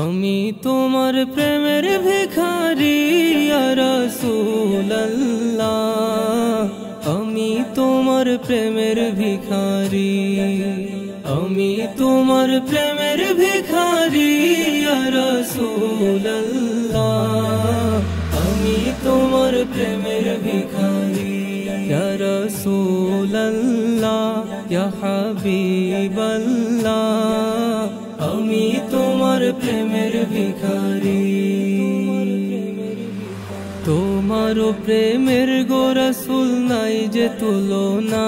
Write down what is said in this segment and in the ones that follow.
আমি তোমার প্রেমের ভিখারি ইয়া রাসূলুল্লাহ, আমি তোমার প্রেমের ভিখারি, আমি তোমার প্রেমের ভিখারি ইয়া রাসূলুল্লাহ, আমি তোমার প্রেমের ভিখারি ইয়া রাসূলুল্লাহ ইয়া হাবিবাল্লাহ, আমি তোমার প্রেমের ভিখারি। তোমার প্রেমের গো রাসূল নাই যে তুলনা,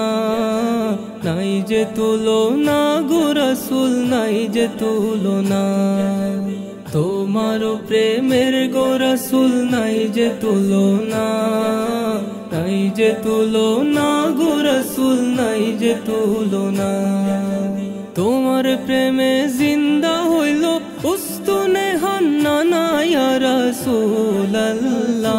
নাই যে তুলনা গো রাসূল নাই যে তুলনা, তোমার প্রেমের গো রাসূল নাই যে তুলনা, নাই যে তুলনা গো রাসূল নাই যে তুলনা। তোমার প্রেমে জিন্দা হইল উস্তুনে হান্নানা ইয়া রাসূলুল্লাহ,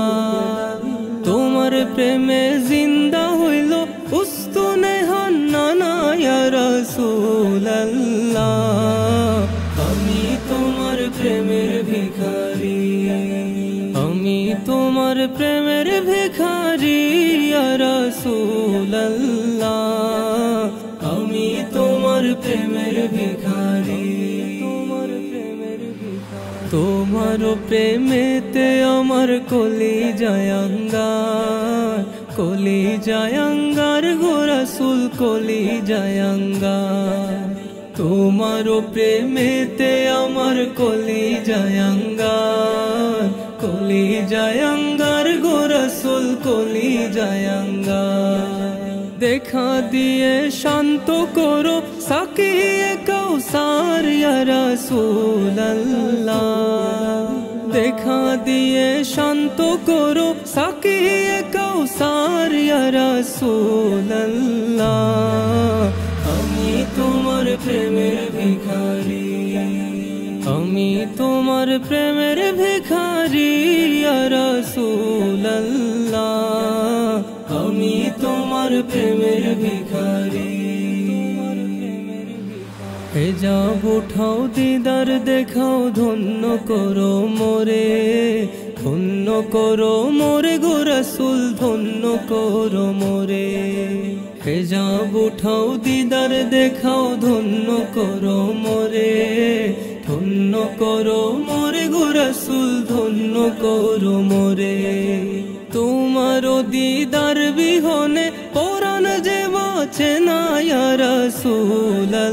তোমার প্রেমে জিন্দা হইল উস্তুনে হান্নানা ইয়া রাসূলুল্লাহ, আমি তোমার প্রেমের ভিখারি, আমি তোমার প্রেমের ভিখারি ইয়া রাসূলুল্লাহ, আমি তোমার প্রেমের ভিখারি। তোমার প্রেমেতে আমার কলিজায় আঙ্গার, কলিজায় আঙ্গার গো রাসূল কলিজায় আঙ্গার, তোমার প্রেমেতে আমার কলিজায় আঙ্গার, কলিজায় আঙ্গার গো রাসূল কলিজায় আঙ্গার। দেখা দিয়ে শান্ত করো সাকিয়ে কাউসার ইয়া রাসূলুল্লাহ, দেখা দিয়ে শান্ত করো সাকিয়ে কাউসার ইয়া রাসূলুল্লাহ, আমি তোমার প্রেমের ভিখারি, আমি তোমার প্রেমের ভিখারি ইয়া রাসূলুল্লাহ, আমি তোমার প্রেমের ভিখারি। হিজাব উঠাও দিদার দেখাও ধন্য করো মোরে, ধন্য করো মোরে গো রাসূল ধন্য করো মোরে। হিজাব উঠাও দিদার দেখাও ধন্য করো মোরে, ধন্য করো মোরে গো রাসূল ধন্য করো মোরে। তোমার দিদার বিহনে পরাণ যে বাঁচে না ইয়া রাসূলুল্লাহ,